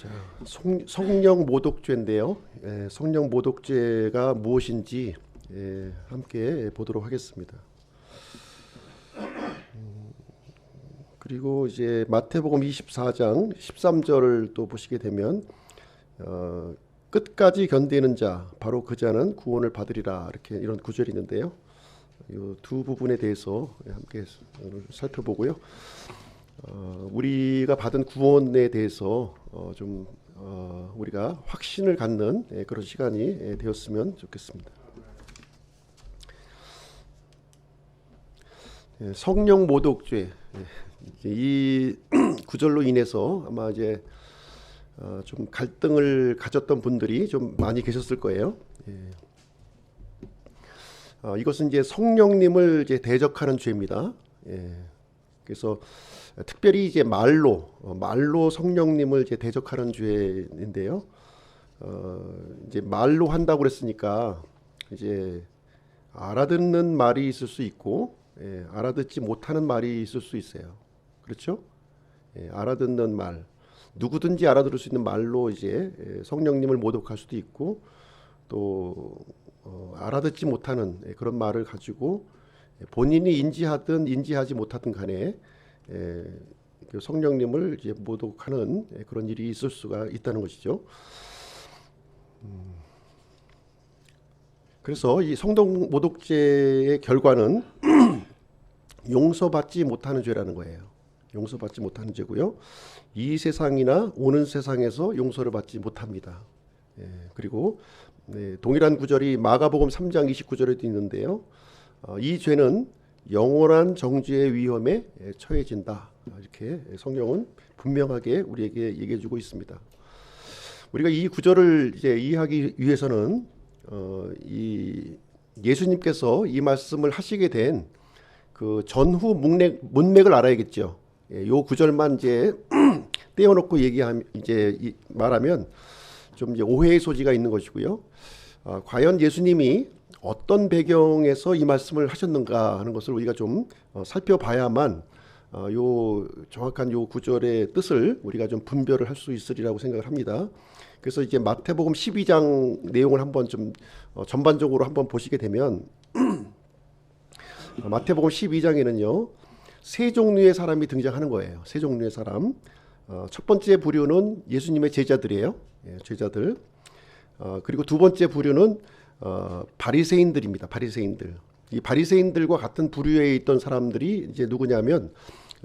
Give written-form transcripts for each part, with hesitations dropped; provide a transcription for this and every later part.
자, 성령 모독죄인데요. 성령 모독죄가 무엇인지 함께 보도록 하겠습니다. 그리고 이제 마태복음 24장 13절을 또 보시게 되면 끝까지 견디는 자 바로 그 자는 구원을 받으리라, 이렇게 이런 구절이 있는데요. 이 두 부분에 대해서 함께 살펴보고요. 우리가 받은 구원에 대해서 우리가 확신을 갖는 그런 시간이 되었으면 좋겠습니다. 성령 모독죄, 이 구절로 인해서 아마 이제 좀 갈등을 가졌던 분들이 좀 많이 계셨을 거예요. 이것은 이제 성령님을 이제 대적하는 죄입니다. 그래서 특별히 이제 말로 성령님을 이제 대적하는 죄인데요. 이제 말로 한다고 그랬으니까 이제 알아듣는 말이 있을 수 있고, 알아듣지 못하는 말이 있을 수 있어요. 그렇죠? 알아듣는 말, 누구든지 알아들을 수 있는 말로 이제 성령님을 모독할 수도 있고, 또 알아듣지 못하는 그런 말을 가지고 본인이 인지하든 인지하지 못하든 간에 그 성령님을 이제 모독하는 그런 일이 있을 수가 있다는 것이죠. 그래서 이 성령 모독죄의 결과는 용서받지 못하는 죄라는 거예요. 용서받지 못하는 죄고요. 이 세상이나 오는 세상에서 용서를 받지 못합니다. 그리고 동일한 구절이 마가복음 3장 29절에도 있는데요. 이 죄는 영원한 정죄의 위험에 처해진다. 이렇게 성경은 분명하게 우리에게 얘기해주고 있습니다. 우리가 이 구절을 이제 이해하기 위해서는 이 예수님께서 이 말씀을 하시게 된 그 전후 문맥을 알아야겠죠. 이 구절만 이제 떼어놓고 말하면 좀 이제 오해의 소지가 있는 것이고요. 과연 예수님이 어떤 배경에서 이 말씀을 하셨는가 하는 것을 우리가 좀 살펴봐야만 요 정확한 요 구절의 뜻을 우리가 좀 분별을 할 수 있으리라고 생각을 합니다. 그래서 이제 마태복음 12장 내용을 한번 좀 전반적으로 한번 보시게 되면 마태복음 12장에는요 세 종류의 사람이 등장하는 거예요. 세 종류의 사람. 첫 번째 부류는 예수님의 제자들이에요. 제자들. 그리고 두 번째 부류는 바리새인들입니다. 바리새인들. 이 바리새인들과 같은 부류에 있던 사람들이 이제 누구냐면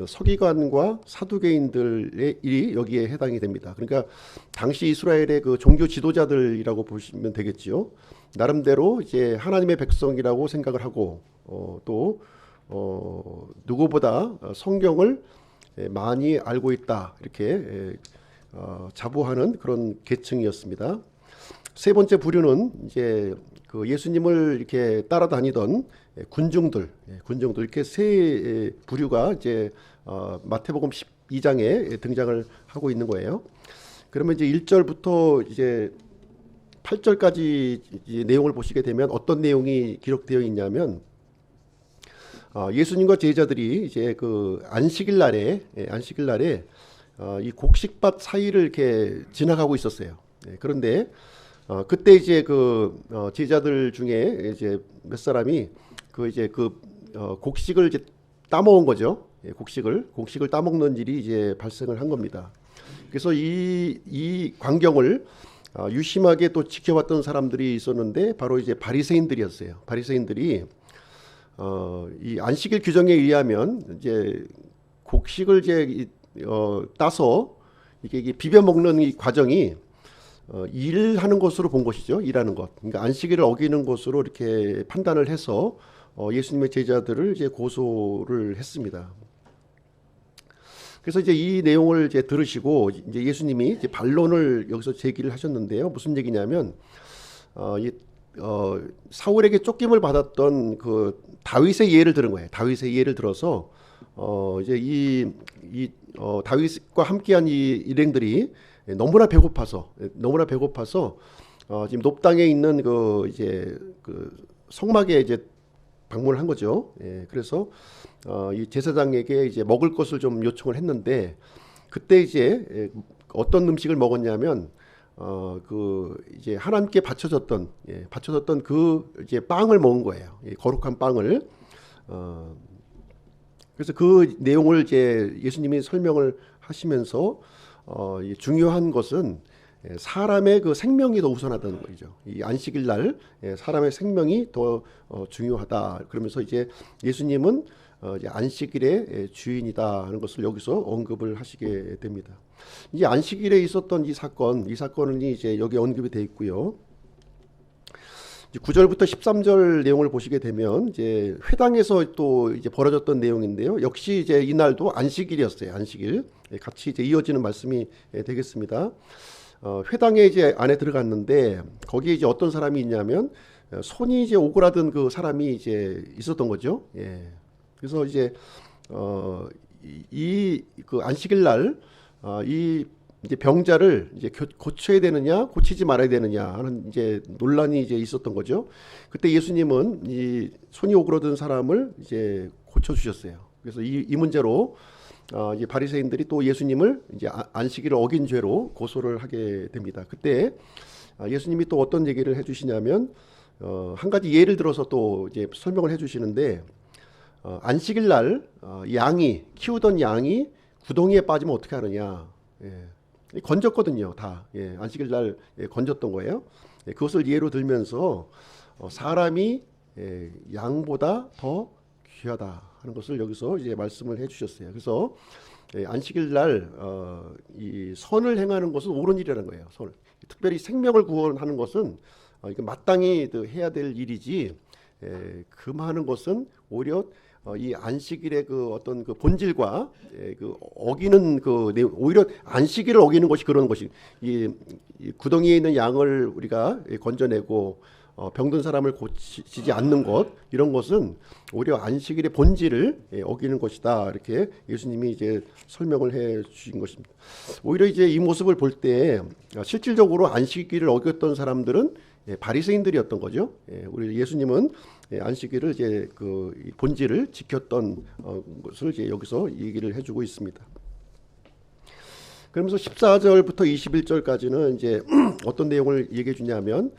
서기관과 사두개인들의 일이 여기에 해당이 됩니다. 그러니까 당시 이스라엘의 그 종교 지도자들이라고 보시면 되겠지요. 나름대로 이제 하나님의 백성이라고 생각을 하고 또 누구보다 성경을 많이 알고 있다, 이렇게 자부하는 그런 계층이었습니다. 세 번째 부류는 이제 그 예수님을 이렇게 따라다니던 군중들 이렇게 세 부류가 이제 마태복음 12장에 등장을 하고 있는 거예요. 그러면 이제 1절부터 이제 8절까지 이제 내용을 보시게 되면 어떤 내용이 기록되어 있냐면 예수님과 제자들이 이제 그 안식일 날에 이 곡식밭 사이를 이렇게 지나가고 있었어요. 그런데 그때 이제 그 제자들 중에 이제 몇 사람이 곡식을 이제 따먹은 거죠. 곡식을 따먹는 일이 이제 발생을 한 겁니다. 그래서 이 광경을 유심하게 또 지켜봤던 사람들이 있었는데 바로 이제 바리새인들이었어요. 바리새인들이 이 안식일 규정에 의하면 이제 곡식을 이제 따서 이게 비벼 먹는 이 과정이 일하는 것으로 본 것이죠. 일하는 것. 그러니까 안식일을 어기는 것으로 이렇게 판단을 해서 예수님의 제자들을 이제 고소를 했습니다. 그래서 이제 이 내용을 이제 들으시고 이제 예수님이 이제 반론을 여기서 제기를 하셨는데요. 무슨 얘기냐면 사울에게 쫓김을 받았던 그 다윗의 예를 들은 거예요. 다윗의 예를 들어서 이제 다윗과 함께한 이 일행들이 너무나 배고파서 지금 높당에 있는 그 성막에 이제 방문을 한 거죠. 그래서 이 제사장에게 이제 먹을 것을 좀 요청을 했는데 그때 이제 어떤 음식을 먹었냐면 그 이제 하나님께 바쳐졌던 그 이제 빵을 먹은 거예요. 거룩한 빵을. 그래서 그 내용을 이제 예수님이 설명을 하시면서 중요한 것은 사람의 그 생명이 더 우선하다는 거죠. 이 안식일 날 사람의 생명이 더 중요하다. 그러면서 이제 예수님은 이제 안식일의 주인이다 하는 것을 여기서 언급을 하시게 됩니다. 이 안식일에 있었던 이 사건은 이제 여기 언급이 되어 있고요. 9절부터 13절 내용을 보시게 되면 이제 회당에서 또 이제 벌어졌던 내용인데요. 역시 이제 이날도 안식일이었어요. 안식일. 같이 이제 이어지는 말씀이 되겠습니다. 회당에 이제 안에 들어갔는데 거기에 이제 어떤 사람이 있냐면 손이 이제 오그라든 그 사람이 이제 있었던 거죠. 그래서 이제 이 그 안식일 날 이 이제 병자를 이제 고쳐야 되느냐 고치지 말아야 되느냐 하는 이제 논란이 이제 있었던 거죠. 그때 예수님은 이 손이 오그라든 사람을 이제 고쳐 주셨어요. 그래서 이 문제로 이제 바리새인들이 또 예수님을 이제 안식일을 어긴 죄로 고소를 하게 됩니다. 그때 예수님이 또 어떤 얘기를 해주시냐면 한 가지 예를 들어서 또 이제 설명을 해주시는데 안식일 날 키우던 양이 구덩이에 빠지면 어떻게 하느냐. 건졌거든요, 다. 안식일 날 건졌던 거예요. 그것을 예로 들면서 사람이 양보다 더 귀하다 하는 것을 여기서 이제 말씀을 해주셨어요. 그래서 안식일 날 이 선을 행하는 것은 옳은 일이라는 거예요. 특별히 생명을 구원하는 것은 이게 마땅히 해야 될 일이지 금하는 것은 오히려 이 안식일의 그 어떤 그 본질과 그 어기는 그 내용, 오히려 안식일을 어기는 것이 그런 것이 이 구덩이에 있는 양을 우리가 건져내고 병든 사람을 고치지 않는 것, 이런 것은 오히려 안식일의 본질을 어기는 것이다. 이렇게 예수님이 이제 설명을 해 주신 것입니다. 오히려 이제 이 모습을 볼 때 실질적으로 안식일을 어겼던 사람들은 바리새인들이었던 거죠. 우리 예수님은 안식일을 이제 그 본질을 지켰던 것을 이제 여기서 얘기를 해주고 있습니다. 그러면서 14절부터 21절까지는 이제 어떤 내용을 얘기해 주냐면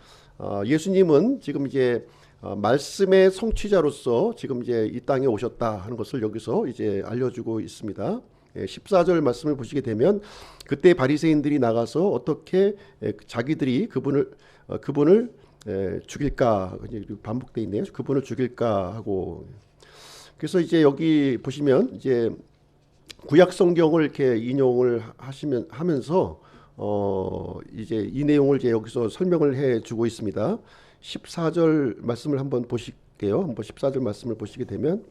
예수님은 지금 이제 말씀의 성취자로서 지금 이제 이 땅에 오셨다 하는 것을 여기서 이제 알려주고 있습니다. 14절 말씀을 보시게 되면 그때 바리새인들이 나가서 어떻게 자기들이 그분을 죽일까, 반복돼 있네요. 그분을 죽일까 하고. 그래서 이제 여기 보시면 이제 구약 성경을 이렇게 인용을 하면서 이제 이 내용을 이제 여기서 설명을 해주고 있습니다. 14절 말씀을 한번 보실게요. 한번 14절 말씀을 보시게 되면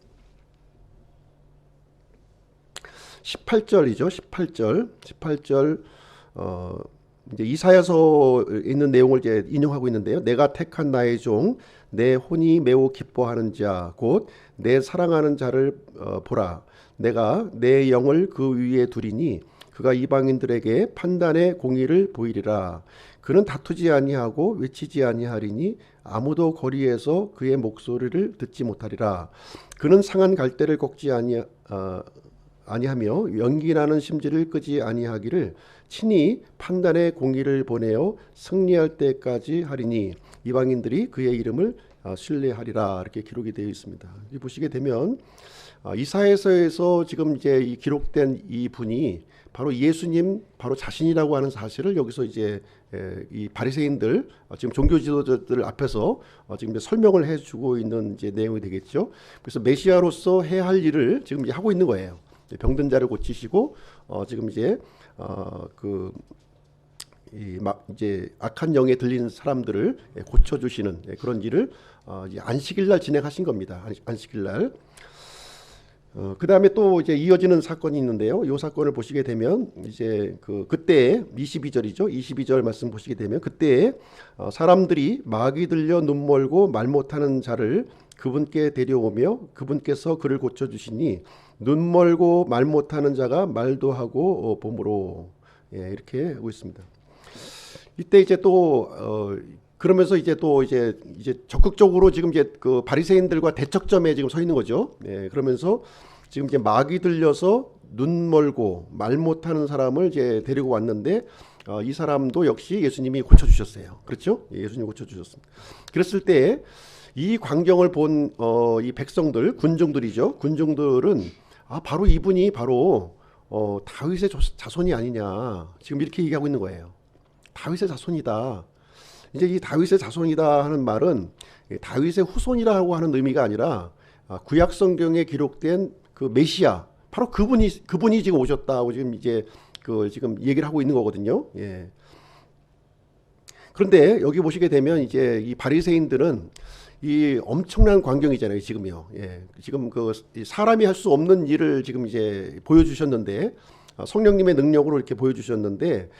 18절이죠. 18절 이제 이사야서 있는 내용을 이제 인용하고 있는데요. 내가 택한 나의 종, 내 혼이 매우 기뻐하는 자, 곧 내 사랑하는 자를 보라. 내가 내 영을 그 위에 두리니 그가 이방인들에게 판단의 공의를 보이리라. 그는 다투지 아니하고 외치지 아니하리니 아무도 거리에서 그의 목소리를 듣지 못하리라. 그는 상한 갈대를 꺾지 아니하며 연기나는 심지를 끄지 아니하기를 친히 판단의 공의를 보내어 승리할 때까지 하리니 이방인들이 그의 이름을 신뢰하리라. 이렇게 기록이 되어 있습니다. 여기 보시게 되면 이사야서에서 지금 이제 이 기록된 이 분이 바로 예수님 바로 자신이라고 하는 사실을 여기서 이제 이 바리새인들 지금 종교 지도자들 앞에서 지금 이제 설명을 해주고 있는 이제 내용이 되겠죠. 그래서 메시아로서 해야 할 일을 지금 이제 하고 있는 거예요. 병든 자를 고치시고 지금 이제 이제 악한 영에 들린 사람들을 고쳐주시는 그런 일을 안식일 날 진행하신 겁니다. 안식일 날. 그 다음에 또 이제 이어지는 사건이 있는데요. 이 사건을 보시게 되면 이제 그때 22절이죠. 22절 말씀 보시게 되면 그때 사람들이 마귀 들려 눈 멀고 말 못하는 자를 그분께 데려오며 그분께서 그를 고쳐주시니 눈 멀고 말 못하는 자가 말도 하고 봄으로 이렇게 하고 있습니다. 이때 이제 또 그러면서 이제 적극적으로 지금 이제 그 바리새인들과 대척점에 지금 서 있는 거죠. 그러면서 지금 이제 막이 들려서 눈 멀고 말 못하는 사람을 이제 데리고 왔는데 이 사람도 역시 예수님이 고쳐주셨어요. 그렇죠? 예수님이 고쳐주셨습니다. 그랬을 때 이 광경을 본 이 백성들, 군중들이죠. 군중들은 바로 이분이 바로 다윗의 자손이 아니냐, 지금 이렇게 얘기하고 있는 거예요. 다윗의 자손이다. 이제 이 다윗의 자손이다 하는 말은 다윗의 후손이라고 하는 의미가 아니라 구약 성경에 기록된 그 메시아, 바로 그분이 지금 오셨다고 지금 이제 지금 얘기를 하고 있는 거거든요. 예. 그런데 여기 보시게 되면 이제 이 바리새인들은 이 엄청난 광경이잖아요, 지금요. 예. 지금 그 사람이 할 수 없는 일을 지금 이제 보여주셨는데, 성령님의 능력으로 이렇게 보여주셨는데,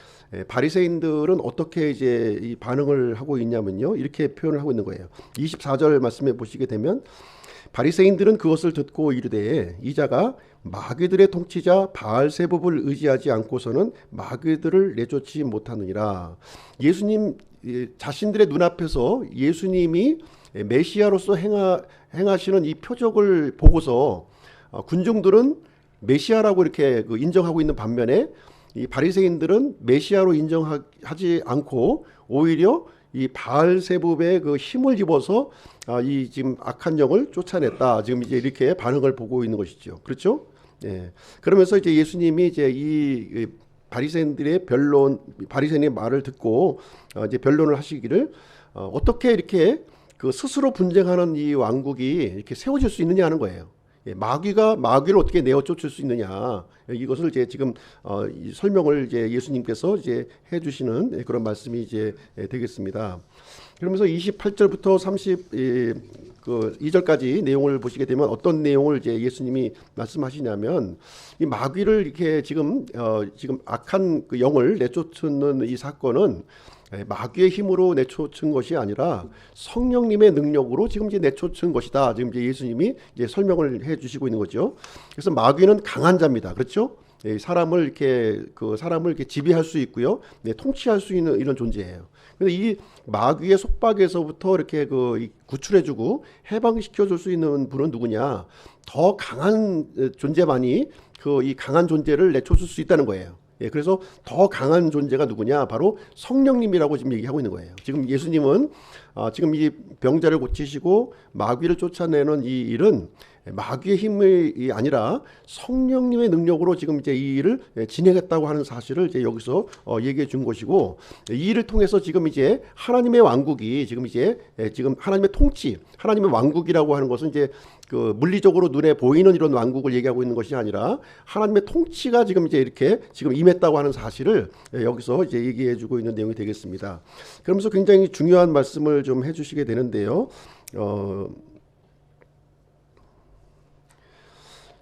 바리새인들은 어떻게 이제 이 반응을 하고 있냐면요, 이렇게 표현을 하고 있는 거예요. 24절 말씀에 보시게 되면 바리새인들은 그것을 듣고 이르되 이 자가 마귀들의 통치자 바알세붑을 의지하지 않고서는 마귀들을 내쫓지 못하느니라. 예수님 자신들의 눈앞에서 예수님이 메시아로서 행하시는 이 표적을 보고서 군중들은 메시아라고 이렇게 인정하고 있는 반면에 이 바리새인들은 메시아로 인정하지 않고 오히려 이 바알세붑의 그 힘을 입어서 이 지금 악한 영을 쫓아냈다. 지금 이제 이렇게 반응을 보고 있는 것이죠. 그렇죠? 예. 그러면서 이제 예수님이 이제 이 바리새인들의 바리새인의 말을 듣고 이제 변론을 하시기를 어떻게 이렇게 그 스스로 분쟁하는 이 왕국이 이렇게 세워질 수 있느냐 하는 거예요. 예, 마귀를 어떻게 내어 쫓을 수 있느냐, 이것을 이제 지금 이 설명을 이제 예수님께서 이제 해주시는 그런 말씀이 이제 되겠습니다. 그러면서 28절부터 32절까지 내용을 보시게 되면 어떤 내용을 이제 예수님이 말씀하시냐면, 이 마귀를 이렇게 지금 악한 그 영을 내쫓는 이 사건은 마귀의 힘으로 내쫓은 것이 아니라 성령님의 능력으로 지금 이제 내쫓은 것이다. 지금 이제 예수님이 이제 설명을 해주시고 있는 거죠. 그래서 마귀는 강한 자입니다. 그렇죠? 사람을 이렇게 지배할 수 있고요, 통치할 수 있는 이런 존재예요. 근데 이 마귀의 속박에서부터 이렇게 구출해주고 해방시켜줄 수 있는 분은 누구냐? 더 강한 존재만이 이 강한 존재를 내쫓을 수 있다는 거예요. 예, 그래서 더 강한 존재가 누구냐? 바로 성령님이라고 지금 얘기하고 있는 거예요. 지금 예수님은 지금 이 병자를 고치시고 마귀를 쫓아내는 이 일은 마귀의 힘이 아니라 성령님의 능력으로 지금 이제 이 일을 진행했다고 하는 사실을 이제 여기서 얘기해 준 것이고, 이 일을 통해서 지금 이제 하나님의 왕국이 지금 하나님의 통치, 하나님의 왕국이라고 하는 것은 이제 그 물리적으로 눈에 보이는 이런 왕국을 얘기하고 있는 것이 아니라 하나님의 통치가 지금 이제 이렇게 지금 임했다고 하는 사실을 여기서 이제 얘기해 주고 있는 내용이 되겠습니다. 그러면서 굉장히 중요한 말씀을 좀 해주시게 되는데요.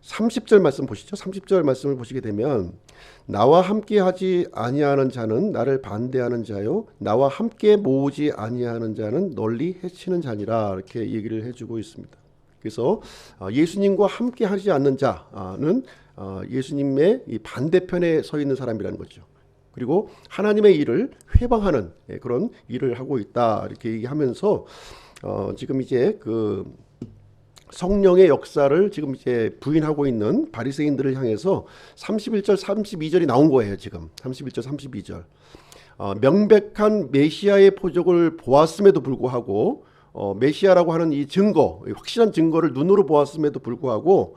30절 말씀 보시죠. 30절 말씀을 보시게 되면 나와 함께 하지 아니하는 자는 나를 반대하는 자요, 나와 함께 모으지 아니하는 자는 널리 해치는 자니라, 이렇게 얘기를 해주고 있습니다. 그래서 예수님과 함께 하지 않는 자는 예수님의 이 반대편에 서 있는 사람이라는 거죠. 그리고 하나님의 일을 회방하는 그런 일을 하고 있다, 이렇게 얘기하면서 지금 이제 성령의 역사를 지금 이제 부인하고 있는 바리새인들을 향해서 31절, 32절이 나온 거예요. 지금 31절, 32절. 명백한 메시아의 표적을 보았음에도 불구하고 메시아라고 하는 이 증거, 확실한 증거를 눈으로 보았음에도 불구하고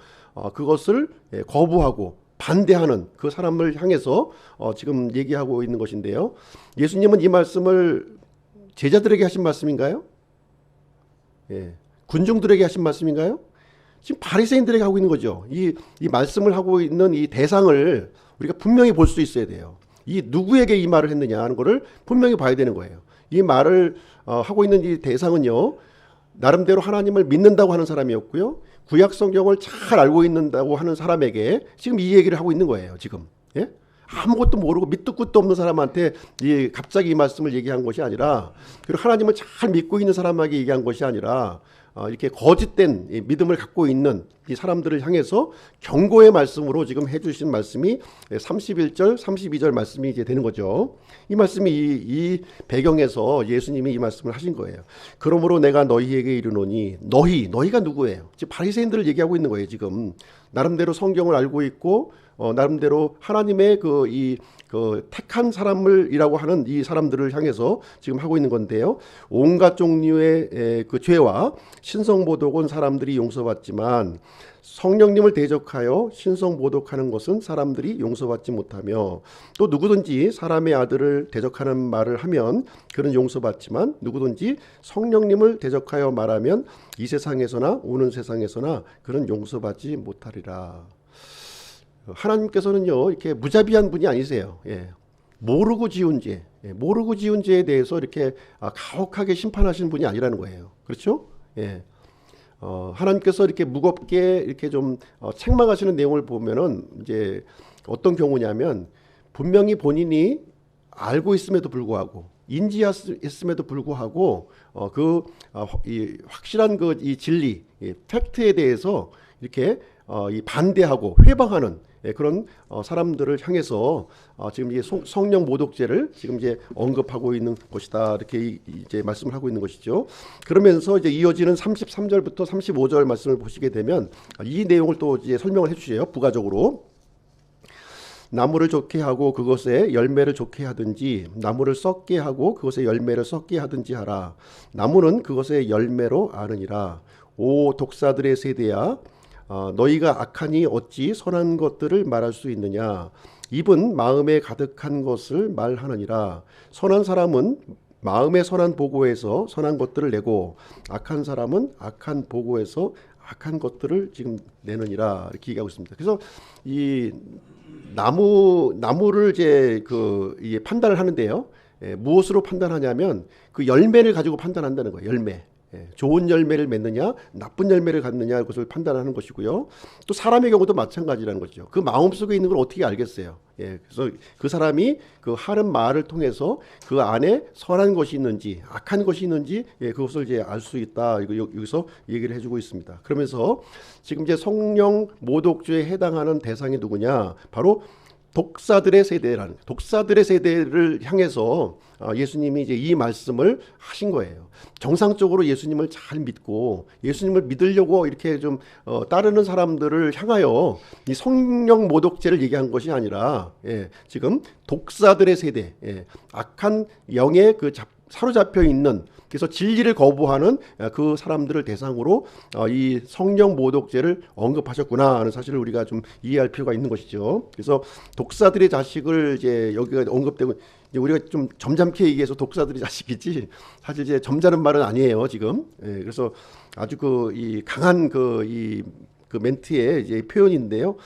그것을 거부하고 반대하는 그 사람을 향해서 지금 얘기하고 있는 것인데요. 예수님은 이 말씀을 제자들에게 하신 말씀인가요? 예. 군중들에게 하신 말씀인가요? 지금 바리새인들에게 하고 있는 거죠. 이 말씀을 하고 있는 이 대상을 우리가 분명히 볼 수 있어야 돼요. 이 누구에게 이 말을 했느냐 하는 것을 분명히 봐야 되는 거예요. 이 말을 하고 있는 이 대상은요, 나름대로 하나님을 믿는다고 하는 사람이었고요, 구약 성경을 잘 알고 있는다고 하는 사람에게 지금 이 얘기를 하고 있는 거예요. 지금. 예? 아무것도 모르고 밑도 끝도 없는 사람한테 갑자기 이 말씀을 얘기한 것이 아니라, 그리고 하나님을 잘 믿고 있는 사람에게 얘기한 것이 아니라 이렇게 거짓된 믿음을 갖고 있는 이 사람들을 향해서 경고의 말씀으로 지금 해주신 말씀이 31절, 32절 말씀이 이제 되는 거죠. 이 말씀이 이 배경에서 예수님이 이 말씀을 하신 거예요. 그러므로 내가 너희에게 이르노니, 너희가 누구예요? 지금 바리새인들을 얘기하고 있는 거예요. 지금 나름대로 성경을 알고 있고 나름대로 하나님의 그 택한 사람을이라고 하는 이 사람들을 향해서 지금 하고 있는 건데요. 온갖 종류의 그 죄와 신성모독은 사람들이 용서받지만 성령님을 대적하여 신성모독하는 것은 사람들이 용서받지 못하며, 또 누구든지 사람의 아들을 대적하는 말을 하면 그는 용서받지만 누구든지 성령님을 대적하여 말하면 이 세상에서나 오는 세상에서나 그는 용서받지 못하리라. 하나님께서는요, 이렇게 무자비한 분이 아니세요. 모르고 지은 죄, 모르고 지은 죄에 대해서 이렇게 가혹하게 심판하시는 분이 아니라는 거예요. 그렇죠? 하나님께서 이렇게 무겁게 이렇게 좀 책망하시는 내용을 보면은 이제 어떤 경우냐면, 분명히 본인이 알고 있음에도 불구하고 인지했음에도 불구하고 이 확실한 이 진리, 팩트에 대해서 이렇게 이 반대하고 회방하는 그런 사람들을 향해서 지금 이제 성령 모독죄를 지금 이제 언급하고 있는 것이다, 이렇게 이제 말씀을 하고 있는 것이죠. 그러면서 이제 이어지는 33절부터 35절 말씀을 보시게 되면 이 내용을 또 이제 설명을 해주세요. 부가적으로. 나무를 좋게 하고 그것에 열매를 좋게 하든지 나무를 썩게 하고 그것에 열매를 썩게 하든지 하라. 나무는 그것의 열매로 아느니라. 오 독사들의 세대야, 너희가 악하니 어찌 선한 것들을 말할 수 있느냐. 입은 마음에 가득한 것을 말하느니라. 선한 사람은 마음의 선한 보고에서 선한 것들을 내고 악한 사람은 악한 보고에서 악한 것들을 지금 내느니라, 이렇게 얘기하고 있습니다. 그래서 이 나무를 이제 판단을 하는데요. 무엇으로 판단하냐면 그 열매를 가지고 판단한다는 거예요. 열매. 좋은 열매를 맺느냐 나쁜 열매를 갖느냐, 그것을 판단하는 것이고요. 또 사람의 경우도 마찬가지라는 거죠. 그 마음속에 있는 걸 어떻게 알겠어요. 그래서 그 사람이 그 하는 말을 통해서 그 안에 선한 것이 있는지 악한 것이 있는지 그것을 이제 알 수 있다. 여기서 얘기를 해주고 있습니다. 그러면서 지금 이제 성령 모독죄에 해당하는 대상이 누구냐, 바로 독사들의 세대라는, 독사들의 세대를 향해서 예수님이 이제 이 말씀을 하신 거예요. 정상적으로 예수님을 잘 믿고 예수님을 믿으려고 이렇게 좀 따르는 사람들을 향하여 이 성령 모독죄를 얘기한 것이 아니라, 지금 독사들의 세대, 악한 영에 사로잡혀 있는, 그래서 진리를 거부하는 그 사람들을 대상으로 이 성령 모독죄를 언급하셨구나 하는 사실을 우리가 좀 이해할 필요가 있는 것이죠. 그래서 독사들의 자식을 이제 여기가 언급되고, 이제 우리가 좀 점잖게 얘기해서 독사들의 자식이지 사실 이제 점잖은 말은 아니에요 지금. 그래서 아주 이 강한 이 멘트의 이제 표현인데요.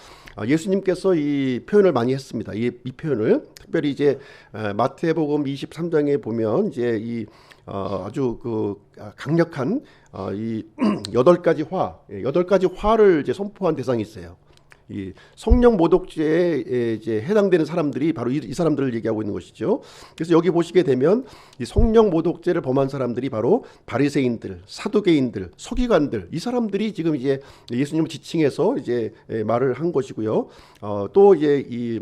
예수님께서 이 표현을 많이 했습니다. 이 표현을 특별히 이제 마태복음 23장에 보면 이제 아주 강력한 이 8가지 화를 이제 선포한 대상이 있어요. 이 성령 모독죄에 이제 해당되는 사람들이 바로 이 사람들을 얘기하고 있는 것이죠. 그래서 여기 보시게 되면 이 성령 모독죄를 범한 사람들이 바로 바리새인들, 사두개인들, 서기관들, 이 사람들이 지금 이제 예수님을 지칭해서 이제 말을 한 것이고요. 또 이제 이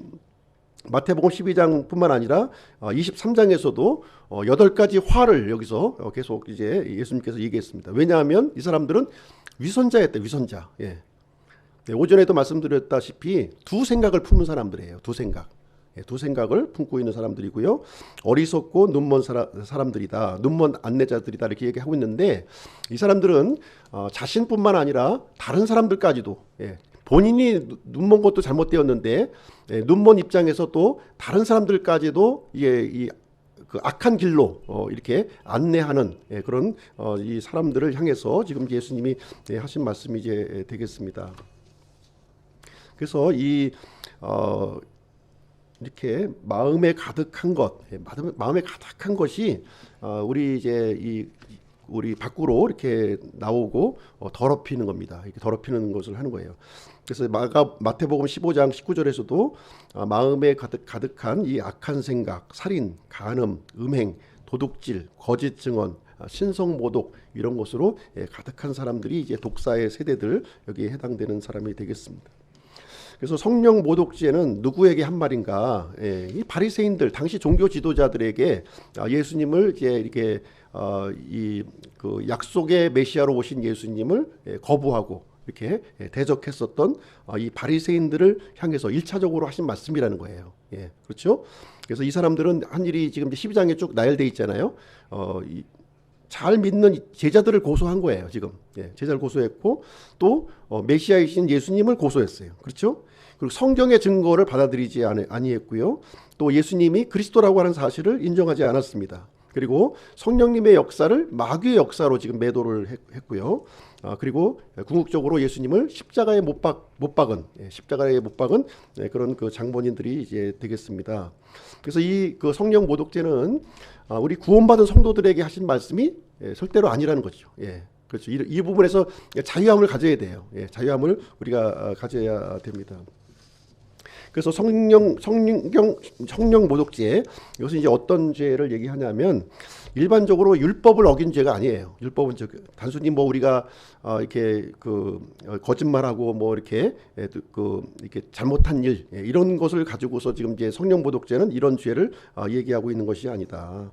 마태복음 12장뿐만 아니라 23장에서도 8가지 화를 여기서 계속 이제 예수님께서 얘기했습니다. 왜냐하면 이 사람들은 위선자였대, 위선자. 오전에도 말씀드렸다시피 두 생각을 품은 사람들이에요. 두 생각을 품고 있는 사람들이고요. 어리석고 눈먼 사람들이다, 눈먼 안내자들이다, 이렇게 얘기하고 있는데, 이 사람들은 자신뿐만 아니라 다른 사람들까지도, 본인이 눈먼 것도 잘못되었는데 눈먼 입장에서 또 다른 사람들까지도 이 악한 길로 이렇게 안내하는 그런 이 사람들을 향해서 지금 예수님이 하신 말씀이 이제 되겠습니다. 그래서 이렇게 마음에 가득한 것이 우리 이제 우리 밖으로 이렇게 나오고 더럽히는 겁니다. 이렇게 더럽히는 것을 하는 거예요. 그래서 마태복음 15장 19절에서도 마음에 가득한 이 악한 생각, 살인, 간음, 음행, 도둑질, 거짓 증언, 신성모독 이런 것으로 가득한 사람들이 이제 독사의 세대들 여기에 해당되는 사람이 되겠습니다. 그래서 성령 모독죄는 누구에게 한 말인가? 이 바리새인들 당시 종교 지도자들에게 예수님을 이제 이렇게 이 그 약속의 메시아로 오신 예수님을 거부하고 이렇게 대적했었던 이 바리새인들을 향해서 1차적으로 하신 말씀이라는 거예요. 그렇죠? 그래서 이 사람들은 한 일이 지금 12장에 쭉 나열돼 있잖아요. 잘 믿는 제자들을 고소한 거예요. 지금 제자를 고소했고 또 메시아이신 예수님을 고소했어요. 그렇죠? 그리고 성경의 증거를 받아들이지 아니했고요. 또 예수님이 그리스도라고 하는 사실을 인정하지 않았습니다. 그리고 성령님의 역사를 마귀의 역사로 지금 매도를 했고요. 그리고 궁극적으로 예수님을 십자가에 못 박은 그런 그 장본인들이 이제 되겠습니다. 그래서 이 그 성령 모독죄는 우리 구원받은 성도들에게 하신 말씀이 절대로 아니라는 거죠. 그렇죠. 이 부분에서 자유함을 가져야 돼요. 자유함을 우리가 가져야 됩니다. 그래서 성령 모독죄, 이것은 이제 어떤 죄를 얘기하냐면 일반적으로 율법을 어긴 죄가 아니에요. 율법은 단순히 뭐 우리가 이렇게 그 거짓말하고 뭐 이렇게 이렇게 잘못한 일 이런 것을 가지고서 지금 이제 성령 모독죄는 이런 죄를 얘기하고 있는 것이 아니다.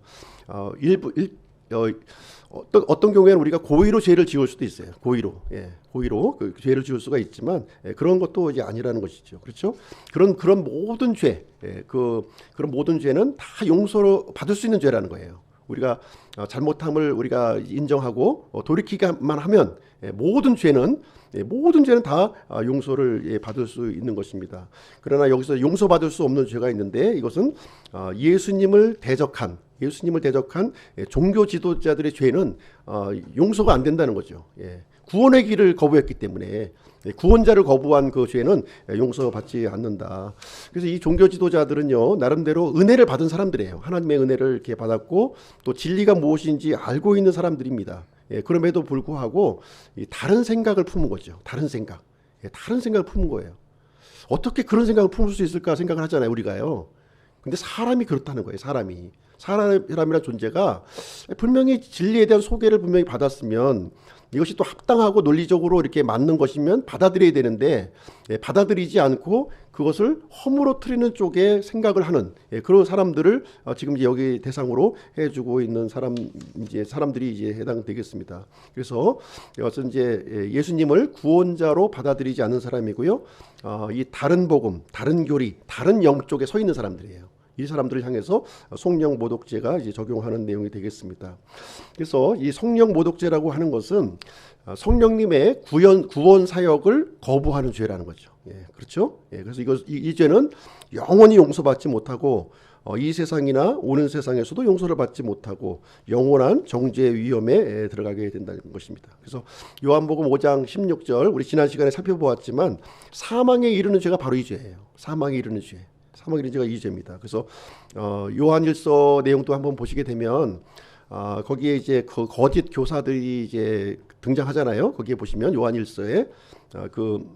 어떤 경우에는 우리가 고의로 죄를 지을 수도 있어요. 고의로 그 죄를 지을 수가 있지만 그런 것도 이제 아니라는 것이죠. 그렇죠? 그런 모든 죄, 그런 모든 죄는 다 용서를 받을 수 있는 죄라는 거예요. 우리가 잘못함을 우리가 인정하고 돌이키기만 하면 모든 죄는 다 용서를 받을 수 있는 것입니다. 그러나 여기서 용서받을 수 없는 죄가 있는데 이것은 예수님을 대적한 종교 지도자들의 죄는 용서가 안 된다는 거죠. 구원의 길을 거부했기 때문에 구원자를 거부한 그 죄는 용서받지 않는다. 그래서 이 종교 지도자들은요 나름대로 은혜를 받은 사람들이에요. 하나님의 은혜를 이렇게 받았고 또 진리가 무엇인지 알고 있는 사람들입니다. 그럼에도 불구하고 다른 생각을 품은 거죠. 다른 생각을 품은 거예요. 어떻게 그런 생각을 품을 수 있을까 생각을 하잖아요, 우리가요. 근데 사람이 그렇다는 거예요. 사람이라는 존재가 분명히 진리에 대한 소개를 분명히 받았으면 이것이 또 합당하고 논리적으로 이렇게 맞는 것이면 받아들여야 되는데 받아들이지 않고 그것을 허물어뜨리는 쪽에 생각을 하는 그런 사람들을 지금 이제 여기 대상으로 해주고 있는 사람들이 이제 해당되겠습니다. 그래서 이것은 이제 예수님을 구원자로 받아들이지 않는 사람이고요. 이 다른 복음, 다른 교리, 다른 영 쪽에 서 있는 사람들이에요. 이 사람들을 향해서 성령 모독죄가 이제 적용하는 내용이 되겠습니다. 그래서 이 성령 모독죄라고 하는 것은 성령님의 구원 사역을 거부하는 죄라는 거죠. 그렇죠? 그래서 이 죄는 영원히 용서받지 못하고 이 세상이나 오는 세상에서도 용서를 받지 못하고 영원한 정죄의 위험에 들어가게 된다는 것입니다. 그래서 요한복음 5장 16절 우리 지난 시간에 살펴보았지만 사망에 이르는 죄가 바로 이 죄예요. 사망에 이르는 죄가 이 죄입니다. 그래서 요한일서 내용도 한번 보시게 되면 거기에 이제 그 거짓 교사들이 이제 등장하잖아요. 거기에 보시면 요한일서에 그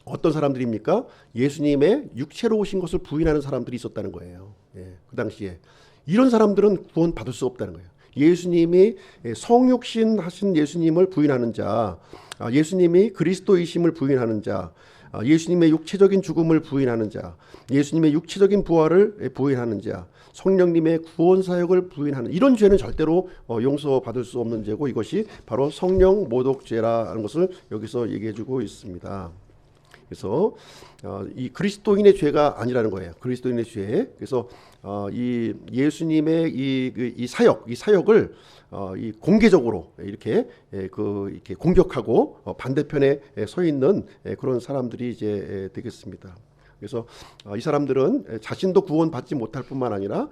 어떤 사람들입니까? 예수님의 육체로 오신 것을 부인하는 사람들이 있었다는 거예요. 그 당시에 이런 사람들은 구원 받을 수 없다는 거예요. 예수님이 성육신 하신 예수님을 부인하는 자, 예수님이 그리스도이심을 부인하는 자, 예수님의 육체적인 죽음을 부인하는 자, 예수님의 육체적인 부활을 부인하는 자, 성령님의 구원 사역을 부인하는 이런 죄는 절대로 용서받을 수 없는 죄고 이것이 바로 성령 모독죄라는 것을 여기서 얘기해주고 있습니다. 그래서 이 그리스도인의 죄가 아니라는 거예요. 그리스도인의 죄. 그래서 이 예수님의 이 사역을 이 공개적으로 이렇게 공격하고 반대편에 서 있는 그런 사람들이 이제 되겠습니다. 그래서 이 사람들은 자신도 구원받지 못할 뿐만 아니라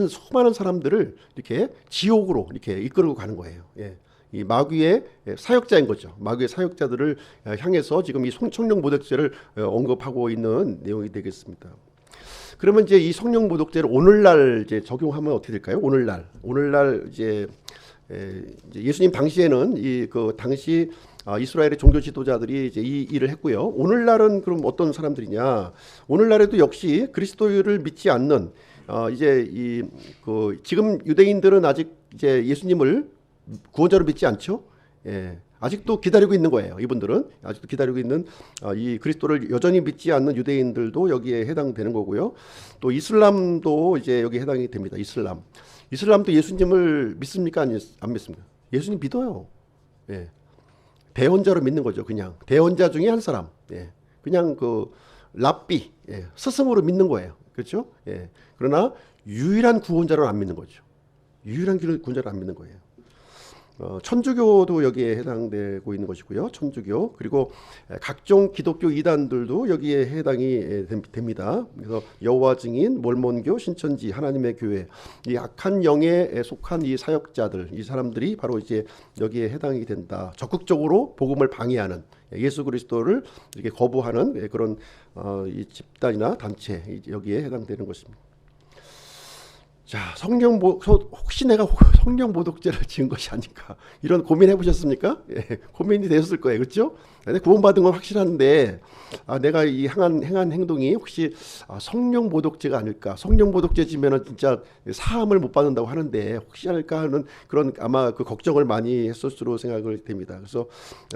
수많은 사람들을 이렇게 지옥으로 이렇게 이끌고 가는 거예요. 이 마귀의 사역자인 거죠. 마귀의 사역자들을 향해서 지금 이 성령 모독죄를 언급하고 있는 내용이 되겠습니다. 그러면 이제 이 성령 모독죄를 오늘날 이제 적용하면 어떻게 될까요? 오늘날 이제 예수님 당시에는 그 당시 이스라엘의 종교 지도자들이 이제 이 일을 했고요. 오늘날은 그럼 어떤 사람들이냐? 오늘날에도 역시 그리스도를 믿지 않는 이제 지금 유대인들은 아직 이제 예수님을 구원자로 믿지 않죠. 예. 아직도 기다리고 있는 거예요. 이분들은 아직도 기다리고 있는 이 그리스도를 여전히 믿지 않는 유대인들도 여기에 해당되는 거고요. 또 이슬람도 이제 여기 해당이 됩니다. 이슬람도 예수님을 믿습니까? 안 믿습니까? 예수님 믿어요. 예. 대언자로 믿는 거죠. 그냥 대언자 중에 한 사람. 예. 그냥 그 랍비 스승으로 믿는 거예요. 그렇죠? 예. 그러나 유일한 구원자로 안 믿는 거죠. 유일한 구원자로 안 믿는 거예요. 천주교도 여기에 해당되고 있는 것이고요. 천주교 그리고 각종 기독교 이단들도 여기에 해당이 됩니다. 그래서 여호와 증인, 몰몬교, 신천지, 하나님의 교회, 이 악한 영에 속한 이 사역자들, 이 사람들이 바로 이제 여기에 해당이 된다. 적극적으로 복음을 방해하는 예수 그리스도를 이렇게 거부하는 그런 이 집단이나 단체 여기에 해당되는 것입니다. 자, 혹시 내가 성령 모독죄를 지은 것이 아닐까 이런 고민해 보셨습니까? 예, 고민이 되었을 거예요, 그렇죠? 구원받은 건 확실한데 내가 이 행한 행동이 혹시 성령 모독죄가 아닐까? 성령 모독죄 지면은 진짜 사함을 못 받는다고 하는데 혹시 않을까 하는 그런 아마 그 걱정을 많이 했었으로 생각을 됩니다. 그래서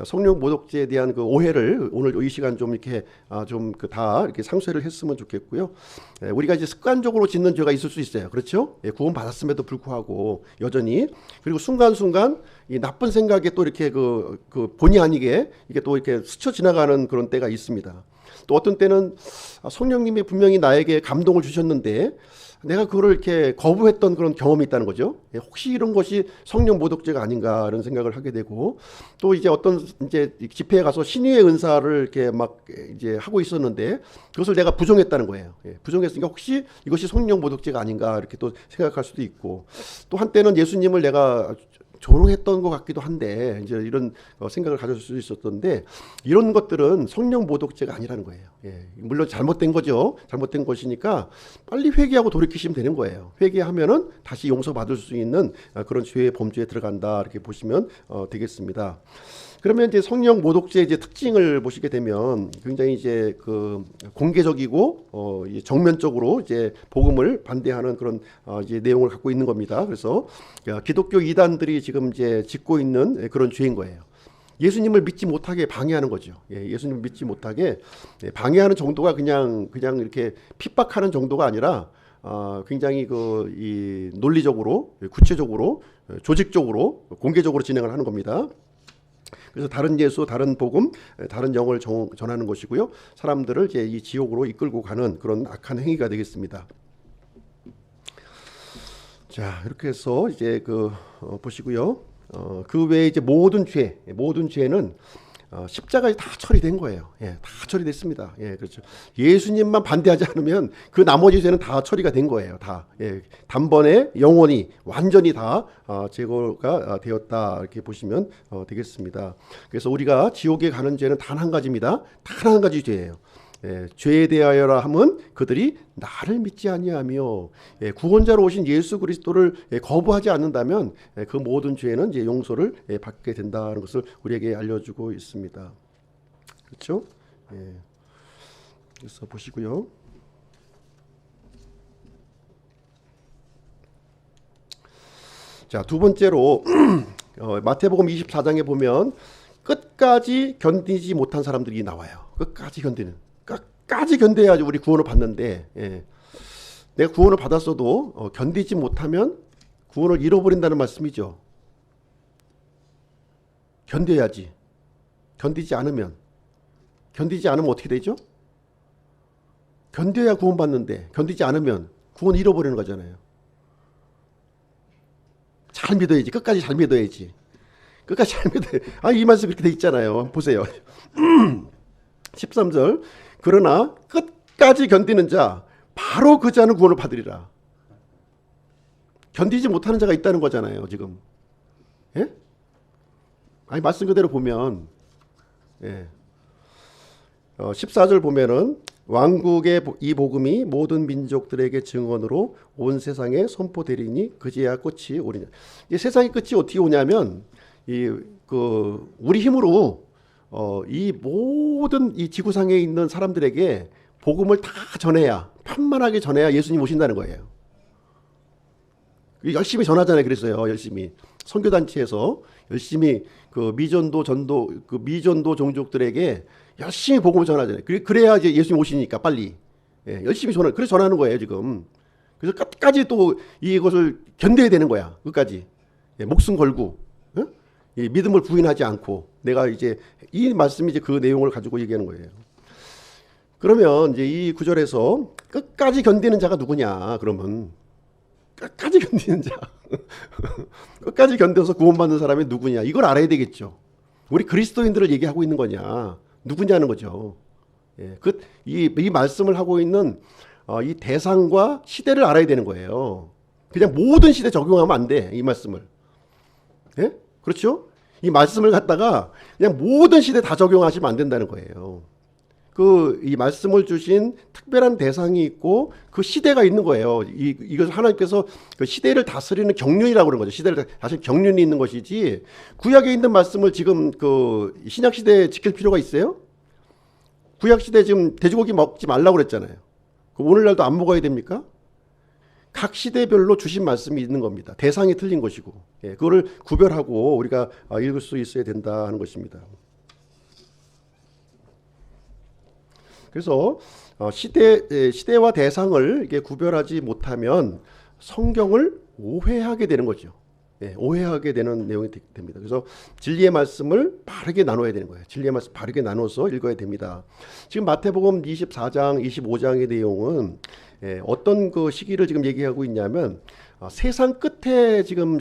성령 모독죄에 대한 그 오해를 오늘 이 시간 좀 이렇게 다 이렇게 상쇄를 했으면 좋겠고요. 우리가 이제 습관적으로 짓는 죄가 있을 수 있어요, 그렇죠? 구원 받았음에도 불구하고 여전히 그리고 순간순간 이 나쁜 생각에 또 이렇게 그 본의 아니게 이게 또 이렇게 스쳐 지나가는 그런 때가 있습니다. 또 어떤 때는 성령님이 분명히 나에게 감동을 주셨는데 내가 그거를 이렇게 거부했던 그런 경험이 있다는 거죠. 혹시 이런 것이 성령 모독죄가 아닌가 이런 생각을 하게 되고 또 이제 어떤 이제 집회에 가서 신유의 은사를 이렇게 막 이제 하고 있었는데 그것을 내가 부정했다는 거예요. 부정했으니까 혹시 이것이 성령 모독죄가 아닌가 이렇게 또 생각할 수도 있고 또 한때는 예수님을 내가 조롱했던 것 같기도 한데 이제 이런 생각을 가질 수 있었던데 이런 것들은 성령 모독죄가 아니라는 거예요. 물론 잘못된 거죠. 잘못된 것이니까 빨리 회개하고 돌이키시면 되는 거예요. 회개하면은 다시 용서받을 수 있는 그런 죄의 범주에 들어간다 이렇게 보시면 되겠습니다. 그러면 이제 성령 모독죄의 이제 특징을 보시게 되면 굉장히 이제 그 공개적이고 정면적으로 이제 복음을 반대하는 그런 이제 내용을 갖고 있는 겁니다. 그래서 기독교 이단들이 지금 이제 짓고 있는 그런 죄인 거예요. 예수님을 믿지 못하게 방해하는 거죠. 예수님을 믿지 못하게 방해하는 정도가 그냥 이렇게 핍박하는 정도가 아니라 굉장히 이 논리적으로, 구체적으로, 조직적으로, 공개적으로 진행을 하는 겁니다. 그래서 다른 예수, 다른 복음, 다른 영을 전하는 것이고요. 사람들을 이제 이 지옥으로 이끌고 가는 그런 악한 행위가 되겠습니다. 자, 이렇게 해서 이제 보시고요. 그 외에 이제 모든 죄는 십자가에 다 처리된 거예요. 다 처리됐습니다. 그렇죠. 예수님만 반대하지 않으면 그 나머지 죄는 다 처리가 된 거예요. 다. 단번에 영원히 완전히 다 제거가 되었다 이렇게 보시면 되겠습니다. 그래서 우리가 지옥에 가는 죄는 단 한 가지입니다. 단 한 가지 죄예요. 죄에 대하여라 함은 그들이 나를 믿지 아니하며 구원자로 오신 예수 그리스도를 거부하지 않는다면 그 모든 죄는 이제 용서를 받게 된다는 것을 우리에게 알려주고 있습니다. 그렇죠? 그래서 보시고요. 자, 두 번째로 마태복음 24장에 보면 끝까지 견디지 못한 사람들이 나와요. 끝까지 견뎌야지 우리 구원을 받는데 내가 구원을 받았어도 견디지 못하면 구원을 잃어버린다는 말씀이죠. 견뎌야지. 견디지 않으면 어떻게 되죠? 견뎌야 구원 받는데 견디지 않으면 구원 잃어버리는 거잖아요. 잘 믿어야지. 끝까지 잘 믿어야지. 이 말씀 이렇게 돼 있잖아요. 보세요. 13절 그러나 끝까지 견디는 자 바로 그 자는 구원을 받으리라. 견디지 못하는 자가 있다는 거잖아요. 지금. 말씀 그대로 보면 14절 보면은 왕국의 이 복음이 모든 민족들에게 증언으로 온 세상에 선포되리니 그제야 끝이 오리냐. 이 세상의 끝이 어떻게 오냐면 우리 힘으로 이 모든 이 지구상에 있는 사람들에게 복음을 다 전해야, 편만하게 전해야 예수님 오신다는 거예요. 열심히 전하잖아요. 그랬어요. 열심히 선교단체에서 열심히 미전도 종족들에게 열심히 복음을 전하잖아요. 그래야 이제 예수님 오시니까 빨리. 열심히 그래서 전하는 거예요 지금. 그래서 끝까지 또 이것을 견뎌야 되는 거야. 끝까지 목숨 걸고, 이 믿음을 부인하지 않고. 내가 이제 이 말씀이 이제 그 내용을 가지고 얘기하는 거예요. 그러면 이제 이 구절에서 끝까지 견디는 자가 누구냐? 그러면 끝까지 견디는 자, 끝까지 견뎌서 구원받는 사람이 누구냐? 이걸 알아야 되겠죠. 우리 그리스도인들을 얘기하고 있는 거냐? 누구냐는 거죠. 이 말씀을 하고 있는 이 대상과 시대를 알아야 되는 거예요. 그냥 모든 시대 적용하면 안 돼. 이 말씀을. 그렇죠? 이 말씀을 갖다가 그냥 모든 시대 다 적용하시면 안 된다는 거예요. 이 말씀을 주신 특별한 대상이 있고 그 시대가 있는 거예요. 이것을 하나님께서 그 시대를 다스리는 경륜이라고 그러는 거죠. 시대를 다스리는 경륜이 있는 것이지, 구약에 있는 말씀을 지금 신약 시대에 지킬 필요가 있어요? 구약 시대 지금 돼지고기 먹지 말라고 그랬잖아요. 오늘날도 안 먹어야 됩니까? 각 시대별로 주신 말씀이 있는 겁니다. 대상이 틀린 것이고, 그거를 구별하고 우리가 읽을 수 있어야 된다 하는 것입니다. 그래서 시대와 대상을 이렇게 구별하지 못하면 성경을 오해하게 되는 거죠. 오해하게 되는 내용이 됩니다. 그래서 진리의 말씀을 바르게 나눠야 되는 거예요. 진리의 말씀 바르게 나눠서 읽어야 됩니다. 지금 마태복음 24장, 25장의 내용은 어떤 그 시기를 지금 얘기하고 있냐면, 세상 끝에 지금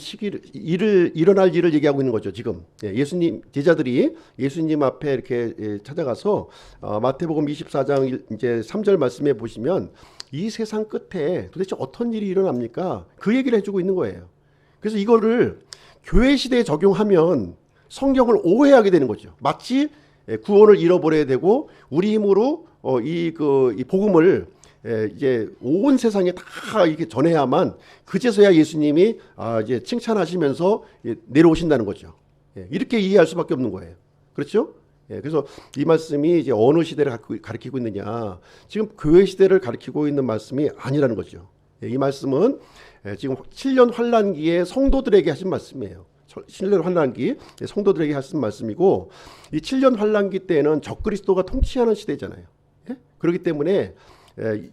일어날 일을 얘기하고 있는 거죠. 지금 예수님 제자들이 예수님 앞에 이렇게 찾아가서 마태복음 24장 이제 3절 말씀에 보시면 이 세상 끝에 도대체 어떤 일이 일어납니까? 그 얘기를 해주고 있는 거예요. 그래서 이거를 교회 시대에 적용하면 성경을 오해하게 되는 거죠. 마치 구원을 잃어버려야 되고 우리 힘으로 이 복음을 이제 온 세상에 다 이렇게 전해야만 그제서야 예수님이 이제 칭찬하시면서 내려오신다는 거죠. 이렇게 이해할 수밖에 없는 거예요. 그렇죠? 그래서 이 말씀이 이제 어느 시대를 가리키고 있느냐? 지금 교회 시대를 가리키고 있는 말씀이 아니라는 거죠. 이 말씀은 지금 7년 환란기에 성도들에게 하신 말씀이에요. 7년 환란기 성도들에게 하신 말씀이고, 이 7년 환란기 때는 적그리스도가 통치하는 시대잖아요. 그렇기 때문에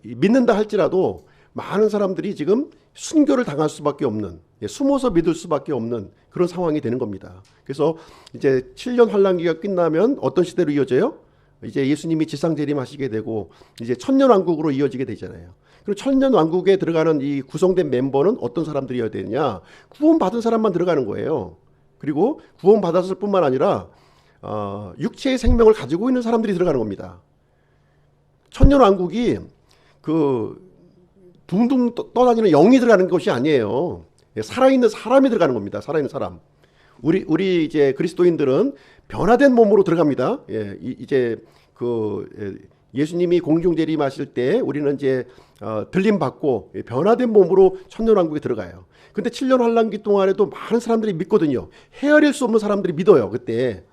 믿는다 할지라도 많은 사람들이 지금 순교를 당할 수밖에 없는, 숨어서 믿을 수밖에 없는 그런 상황이 되는 겁니다. 그래서 이제 7년 환란기가 끝나면 어떤 시대로 이어져요? 이제 예수님이 지상 재림하시게 되고 이제 천년왕국으로 이어지게 되잖아요. 그리고 천년왕국에 들어가는 이 구성된 멤버는 어떤 사람들이어야 되느냐? 구원받은 사람만 들어가는 거예요. 그리고 구원받았을 뿐만 아니라 육체의 생명을 가지고 있는 사람들이 들어가는 겁니다. 천년왕국이 둥둥 떠다니는 영이 들어가는 것이 아니에요. 살아있는 사람이 들어가는 겁니다. 살아있는 사람. 우리 이제 그리스도인들은 변화된 몸으로 들어갑니다. 이제 예수님이 공중 재림하실 때 우리는 이제 들림 받고 변화된 몸으로 천년왕국에 들어가요. 근데 7년 환란기 동안에도 많은 사람들이 믿거든요. 헤아릴 수 없는 사람들이 믿어요. 그때.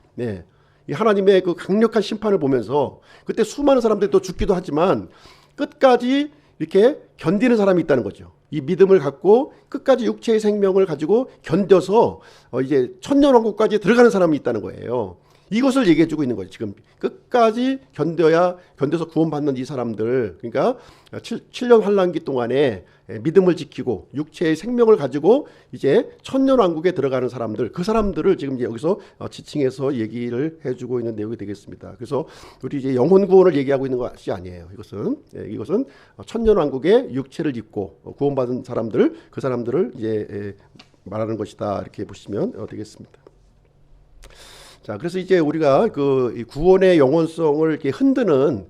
이 하나님의 그 강력한 심판을 보면서 그때 수많은 사람들이 또 죽기도 하지만 끝까지 이렇게 견디는 사람이 있다는 거죠. 이 믿음을 갖고 끝까지 육체의 생명을 가지고 견뎌서 이제 천년왕국까지 들어가는 사람이 있다는 거예요. 이것을 얘기해주고 있는 거죠. 지금 끝까지 견뎌서 구원받는 이 사람들, 그러니까 7년 환란기 동안에 믿음을 지키고 육체의 생명을 가지고 이제 천년왕국에 들어가는 사람들, 그 사람들을 지금 이제 여기서 지칭해서 얘기를 해주고 있는 내용이 되겠습니다. 그래서 우리 이제 영혼 구원을 얘기하고 있는 것이 아니에요. 이것은 천년왕국에 육체를 입고 구원받은 사람들, 그 사람들을 이제 말하는 것이다. 이렇게 보시면 되겠습니다. 자, 그래서 이제 우리가 구원의 영원성을 이렇게 흔드는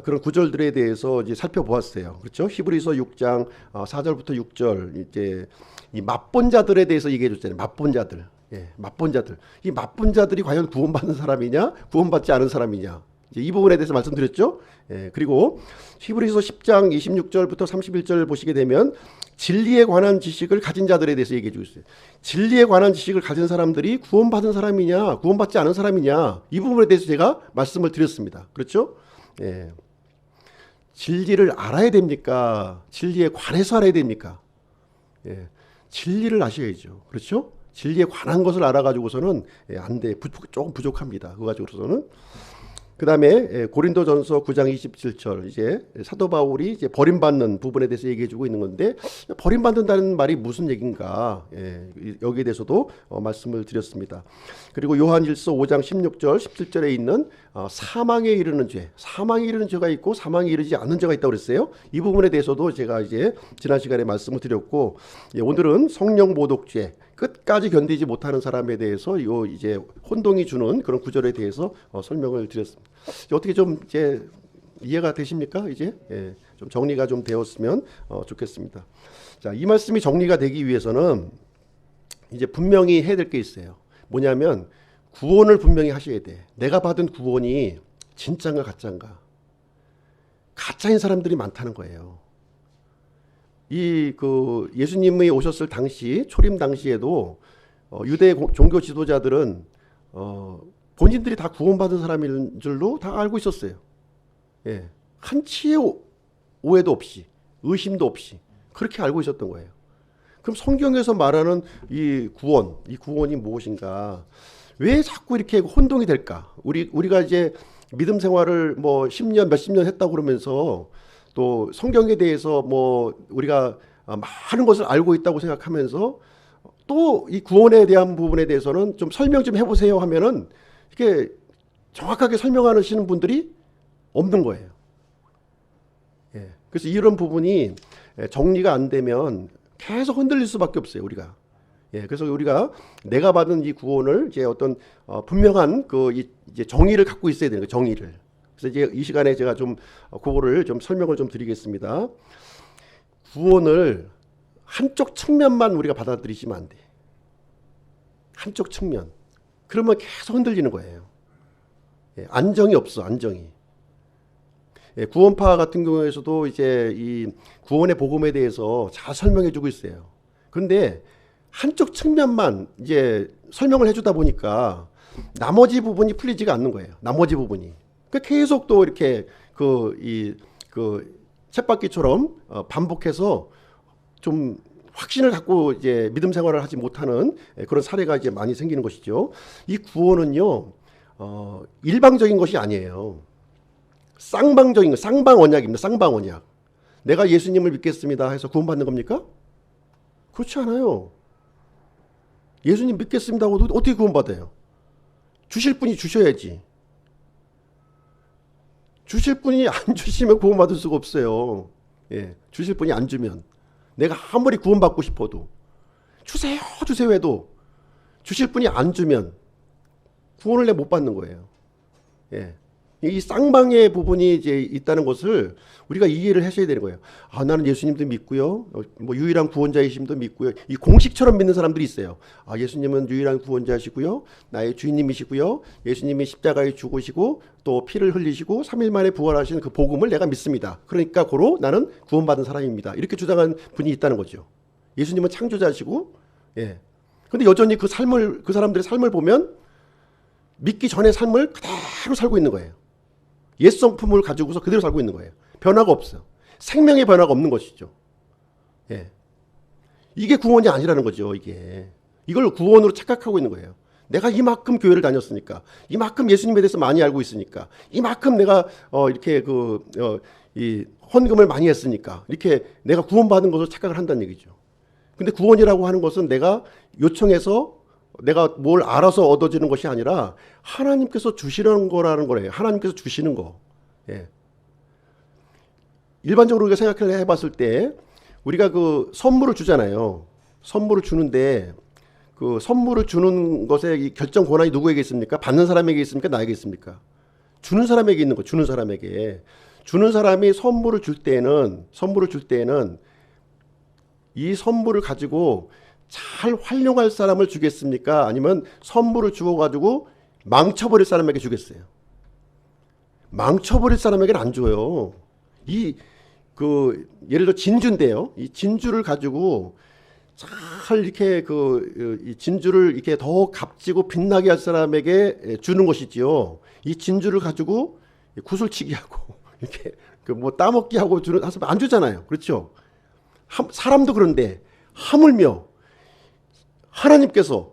그런 구절들에 대해서 이제 살펴보았어요. 그렇죠? 히브리서 6장 4절부터 6절 이제 이 맛본 자들에 대해서 얘기해 줬잖아요. 맛본 자들. 맛본 자들. 이 맛본 자들이 과연 구원받는 사람이냐, 구원받지 않은 사람이냐. 이제 이 부분에 대해서 말씀드렸죠. 그리고 히브리서 10장 26절부터 31절 보시게 되면 진리에 관한 지식을 가진 자들에 대해서 얘기해 주고 있어요. 진리에 관한 지식을 가진 사람들이 구원받은 사람이냐, 구원받지 않은 사람이냐, 이 부분에 대해서 제가 말씀을 드렸습니다. 그렇죠? 진리를 알아야 됩니까? 진리에 관해서 알아야 됩니까? 진리를 아셔야죠. 그렇죠? 진리에 관한 것을 알아가지고서는 안 돼. 조금 부족합니다. 그거 가지고서는. 그 다음에 고린도전서 9장 27절 이제 사도 바울이 이제 버림받는 부분에 대해서 얘기해주고 있는 건데, 버림받는다는 말이 무슨 얘기인가, 여기에 대해서도 말씀을 드렸습니다. 그리고 요한일서 5장 16절 17절에 있는 사망에 이르는 죄, 사망에 이르는 죄가 있고 사망에 이르지 않는 죄가 있다고 그랬어요. 이 부분에 대해서도 제가 이제 지난 시간에 말씀을 드렸고, 오늘은 성령 모독죄, 끝까지 견디지 못하는 사람에 대해서 요 이제 혼동이 주는 그런 구절에 대해서 설명을 드렸습니다. 어떻게 좀 이제 이해가 되십니까? 이제 좀 정리가 좀 되었으면 좋겠습니다. 자, 이 말씀이 정리가 되기 위해서는 이제 분명히 해야 될 게 있어요. 뭐냐면 구원을 분명히 하셔야 돼. 내가 받은 구원이 진짜인가 가짜인가. 가짜인 사람들이 많다는 거예요. 예수님이 오셨을 당시, 초림 당시에도 유대 종교 지도자들은 본인들이 다 구원받은 사람인 줄로 다 알고 있었어요. 한치의 오해도 없이, 의심도 없이 그렇게 알고 있었던 거예요. 그럼 성경에서 말하는 이 구원이 무엇인가? 왜 자꾸 이렇게 혼동이 될까? 우리가 이제 믿음 생활을 뭐 10년, 몇십 년 했다고 그러면서 또 성경에 대해서 뭐 우리가 많은 것을 알고 있다고 생각하면서 또 이 구원에 대한 부분에 대해서는 좀 설명 좀 해보세요 하면은 이렇게 정확하게 설명하시는 분들이 없는 거예요. 그래서 이런 부분이 정리가 안 되면 계속 흔들릴 수밖에 없어요, 우리가. 그래서 우리가 내가 받은 이 구원을 이제 어떤 분명한 이제 정의를 갖고 있어야 되는 거예요, 정의를. 그래서 이제 이 시간에 제가 좀 그거를 좀 설명을 좀 드리겠습니다. 구원을 한쪽 측면만 우리가 받아들이시면 안 돼. 한쪽 측면. 그러면 계속 흔들리는 거예요. 안정이 없어, 안정이. 구원파 같은 경우에서도 이제 이 구원의 복음에 대해서 잘 설명해 주고 있어요. 그런데 한쪽 측면만 이제 설명을 해주다 보니까 나머지 부분이 풀리지가 않는 거예요. 나머지 부분이. 계속 또 이렇게 쳇바퀴처럼 반복해서 좀 확신을 갖고 이제 믿음 생활을 하지 못하는 그런 사례가 이제 많이 생기는 것이죠. 이 구원은요, 일방적인 것이 아니에요. 쌍방적인 거, 쌍방언약입니다. 쌍방언약. 내가 예수님을 믿겠습니다 해서 구원받는 겁니까? 그렇지 않아요. 예수님 믿겠습니다 하고 어떻게 구원받아요? 주실 분이 주셔야지. 주실 분이 안 주시면 구원받을 수가 없어요. 주실 분이 안 주면. 내가 아무리 구원받고 싶어도 주세요 해도 주실 분이 안 주면 구원을 내가 못 받는 거예요. 이 쌍방의 부분이 이제 있다는 것을 우리가 이해를 하셔야 되는 거예요. 나는 예수님도 믿고요. 뭐 유일한 구원자이심도 믿고요. 이 공식처럼 믿는 사람들이 있어요. 예수님은 유일한 구원자시고요. 나의 주인님이시고요. 예수님이 십자가에 죽으시고 또 피를 흘리시고 3일 만에 부활하시는 그 복음을 내가 믿습니다. 그러니까 고로 나는 구원받은 사람입니다. 이렇게 주장한 분이 있다는 거죠. 예수님은 창조자시고, 근데 여전히 그 사람들의 삶을 보면 믿기 전의 삶을 그대로 살고 있는 거예요. 옛 성품을 가지고서 그대로 살고 있는 거예요. 변화가 없어요. 생명의 변화가 없는 것이죠. 이게 구원이 아니라는 거죠. 이걸 구원으로 착각하고 있는 거예요. 내가 이만큼 교회를 다녔으니까, 이만큼 예수님에 대해서 많이 알고 있으니까, 이만큼 내가 이렇게 이 헌금을 많이 했으니까 이렇게 내가 구원받은 것을 착각을 한다는 얘기죠. 근데 구원이라고 하는 것은 내가 요청해서 내가 뭘 알아서 얻어지는 것이 아니라 하나님께서 주시는 거라는 거래요. 하나님께서 주시는 거. 일반적으로 우리가 생각을 해봤을 때 우리가 그 선물을 주잖아요. 선물을 주는데 그 선물을 주는 것의 이 결정 권한이 누구에게 있습니까? 받는 사람에게 있습니까? 나에게 있습니까? 주는 사람에게 있는 거. 주는 사람에게. 주는 사람이 선물을 줄 때는 이 선물을 가지고 잘 활용할 사람을 주겠습니까? 아니면 선물을 주어가지고 망쳐버릴 사람에게 주겠어요? 망쳐버릴 사람에게는 안 줘요. 예를 들어 진주인데요. 이 진주를 가지고 잘 이렇게 이 진주를 이렇게 더 값지고 빛나게 할 사람에게 주는 것이지요. 이 진주를 가지고 구슬치기 하고 이렇게 뭐 따먹기 하고 주는 사람 안 주잖아요. 그렇죠? 사람도 그런데 하물며 하나님께서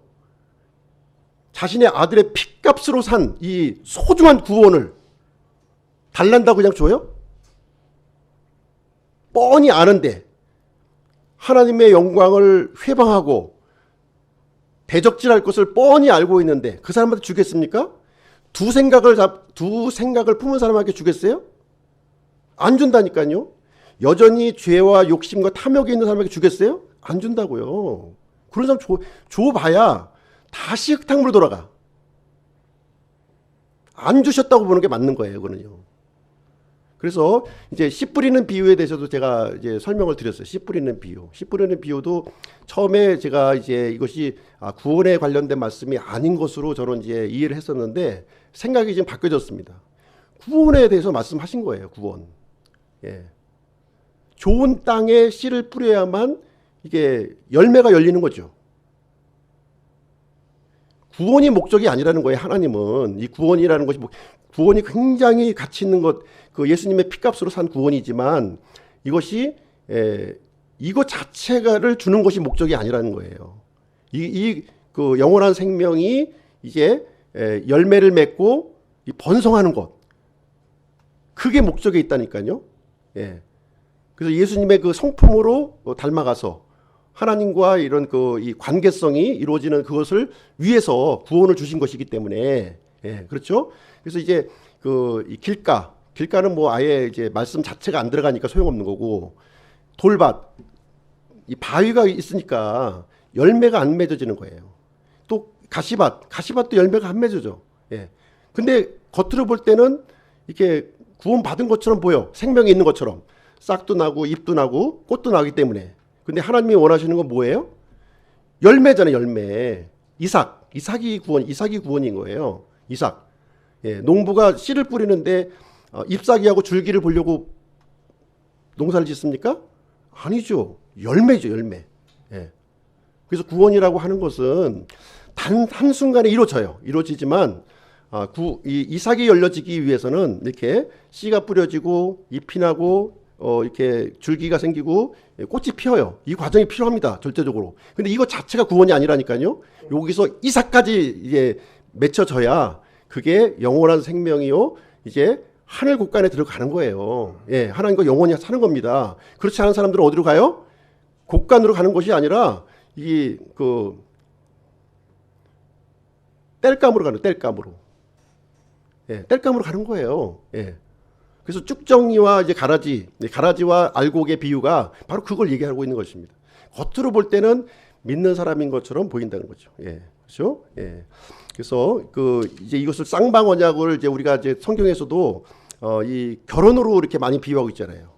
자신의 아들의 핏값으로 산 이 소중한 구원을 달란다고 그냥 줘요? 뻔히 아는데 하나님의 영광을 회방하고 대적질할 것을 뻔히 알고 있는데 그 사람한테 주겠습니까? 두 생각을 품은 사람에게 주겠어요? 안 준다니까요. 여전히 죄와 욕심과 탐욕이 있는 사람에게 주겠어요? 안 준다고요. 그런 사람 줘봐야 다시 흙탕물로 돌아가. 안 주셨다고 보는 게 맞는 거예요, 그거는요. 그래서 이제 씨 뿌리는 비유에 대해서도 제가 이제 설명을 드렸어요. 씨 뿌리는 비유. 씨 뿌리는 비유도 처음에 제가 이제 이것이 구원에 관련된 말씀이 아닌 것으로 저는 이제 이해를 했었는데 생각이 지금 바뀌어졌습니다. 구원에 대해서 말씀하신 거예요, 구원. 예. 좋은 땅에 씨를 뿌려야만 이게 열매가 열리는 거죠. 구원이 목적이 아니라는 거예요. 하나님은 이 구원이라는 것이 구원이 굉장히 가치 있는 것, 그 예수님의 피값으로 산 구원이지만 이것이 이것 자체가를 주는 것이 목적이 아니라는 거예요. 그 영원한 생명이 이제 열매를 맺고 번성하는 것, 그게 목적에 있다니까요. 예. 그래서 예수님의 그 성품으로 닮아가서 하나님과 이런 이 관계성이 이루어지는 그것을 위해서 구원을 주신 것이기 때문에, 예, 그렇죠? 그래서 이제 이 길가는 뭐 아예 이제 말씀 자체가 안 들어가니까 소용없는 거고, 돌밭, 이 바위가 있으니까 열매가 안 맺어지는 거예요. 또 가시밭도 열매가 안 맺어져. 예. 근데 겉으로 볼 때는 이렇게 구원 받은 것처럼 보여. 생명이 있는 것처럼. 싹도 나고 잎도 나고 꽃도 나기 때문에. 근데 하나님이 원하시는 건 뭐예요? 열매잖아요, 열매. 이삭이 구원인 거예요. 이삭. 예, 농부가 씨를 뿌리는데 잎사귀하고 줄기를 보려고 농사를 짓습니까? 아니죠. 열매죠, 열매. 예. 그래서 구원이라고 하는 것은 단 한순간에 이루어지지만 이 이삭이 열려지기 위해서는 이렇게 씨가 뿌려지고 잎이 나고 이렇게 줄기가 생기고 꽃이 피어요. 이 과정이 필요합니다. 절대적으로. 근데 이거 자체가 구원이 아니라니까요. 여기서 이삭까지 이제 맺혀져야 그게 영원한 생명이요. 이제 하늘 곳간에 들어가는 거예요. 예, 하나님과 영원히 사는 겁니다. 그렇지 않은 사람들은 어디로 가요? 곳간으로 가는 것이 아니라 땔감으로 가는, 땔감으로. 예, 땔감으로 가는 거예요. 예. 그래서 쭉정이와 이제 가라지와 알곡의 비유가 바로 그걸 얘기하고 있는 것입니다. 겉으로 볼 때는 믿는 사람인 것처럼 보인다는 거죠. 예, 그렇죠? 예. 그래서 이제 이것을 쌍방 언약을 이제 우리가 이제 성경에서도 이 결혼으로 이렇게 많이 비유하고 있잖아요.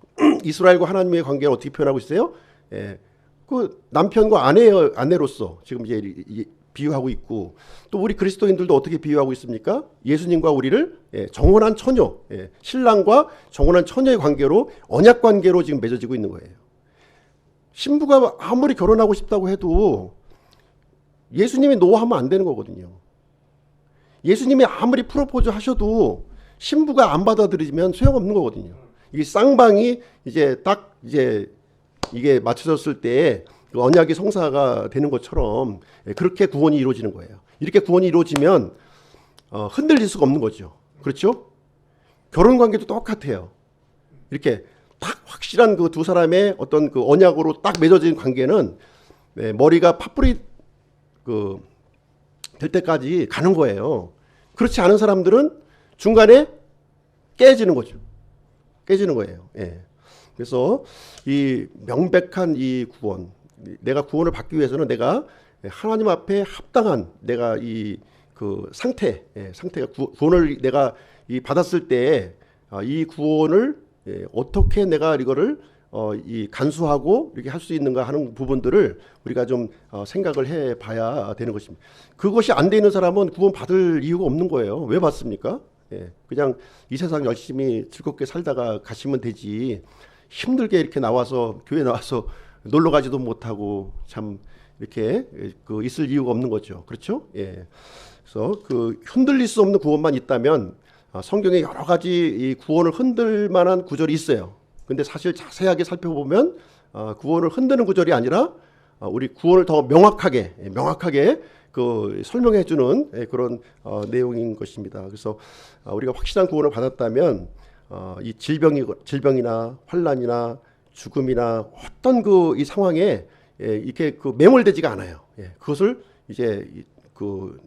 이스라엘과 하나님의 관계를 어떻게 표현하고 있어요? 예, 그 남편과 아내로서 지금 이제 비유하고 있고, 또 우리 그리스도인들도 어떻게 비유하고 있습니까? 예수님과 우리를 정혼한 처녀, 신랑과 정혼한 처녀의 관계로, 언약 관계로 지금 맺어지고 있는 거예요. 신부가 아무리 결혼하고 싶다고 해도 예수님이 노하면 안 되는 거거든요. 예수님이 아무리 프로포즈 하셔도 신부가 안 받아들이면 소용없는 거거든요. 이 쌍방이 이제 이게 맞춰졌을 때 그 언약이 성사가 되는 것처럼 그렇게 구원이 이루어지는 거예요. 이렇게 구원이 이루어지면 흔들릴 수가 없는 거죠. 그렇죠? 결혼 관계도 똑같아요. 이렇게 딱 확실한 그 두 사람의 어떤 그 언약으로 딱 맺어진 관계는 머리가 팥불이 될 때까지 가는 거예요. 그렇지 않은 사람들은 중간에 깨지는 거죠. 깨지는 거예요. 예. 그래서 이 명백한 이 구원, 내가 구원을 받기 위해서는 내가 하나님 앞에 합당한 내가 상태가 구원을 내가 받았을 때 이 구원을 어떻게 내가 이거를 간수하고 이렇게 할 수 있는가 하는 부분들을 우리가 좀 생각을 해봐야 되는 것입니다. 그것이 안 돼 있는 사람은 구원 받을 이유가 없는 거예요. 왜 받습니까? 예, 그냥 이 세상 열심히 즐겁게 살다가 가시면 되지. 힘들게 이렇게 나와서 교회 나와서 놀러 가지도 못하고 참 이렇게 그 있을 이유가 없는 거죠. 그렇죠? 예. 그래서 그 흔들릴 수 없는 구원만 있다면 성경에 여러 가지 이 구원을 흔들 만한 구절이 있어요. 근데 사실 자세하게 살펴보면 구원을 흔드는 구절이 아니라 우리 구원을 더 명확하게 그 설명해 주는 그런 내용인 것입니다. 그래서 우리가 확실한 구원을 받았다면 이 질병이나 환난이나 죽음이나 어떤 그 이 상황에 이렇게 그 매몰되지가 않아요. 그것을 이제 그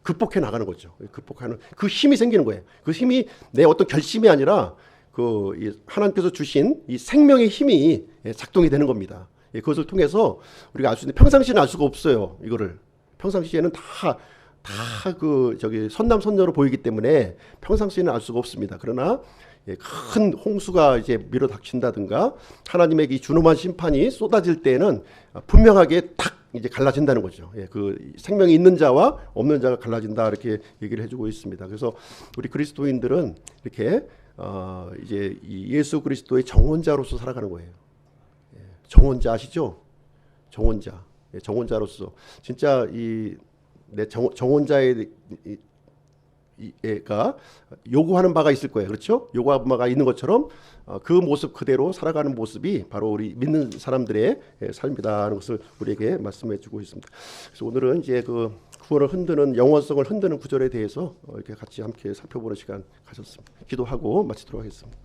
극복해 나가는 거죠. 극복하는 그 힘이 생기는 거예요. 그 힘이 내 어떤 결심이 아니라 그 하나님께서 주신 이 생명의 힘이 작동이 되는 겁니다. 그것을 통해서 우리가 알 수 있는, 평상시에는 알 수가 없어요. 이거를 평상시에는 다 그 저기 선남선녀로 보이기 때문에 평상시에는 알 수가 없습니다. 그러나 큰 홍수가 이제 밀어닥친다든가 하나님의 이 준엄한 심판이 쏟아질 때는 분명하게 딱 이제 갈라진다는 거죠. 그 생명이 있는 자와 없는 자가 갈라진다, 이렇게 얘기를 해주고 있습니다. 그래서 우리 그리스도인들은 이렇게 이제 이 예수 그리스도의 정혼자로서 살아가는 거예요. 정혼자 아시죠? 정혼자로서 진짜 이 내 정혼자의 가 요구하는 바가 있을 거예요. 그렇죠? 요구하는 바가 있는 것처럼 그 모습 그대로 살아가는 모습이 바로 우리 믿는 사람들의 삶이다라는 것을 우리에게 말씀해 주고 있습니다. 그래서 오늘은 이제 그 구원을 흔드는, 영원성을 흔드는 구절에 대해서 이렇게 같이 함께 살펴보는 시간 가졌습니다. 기도하고 마치도록 하겠습니다.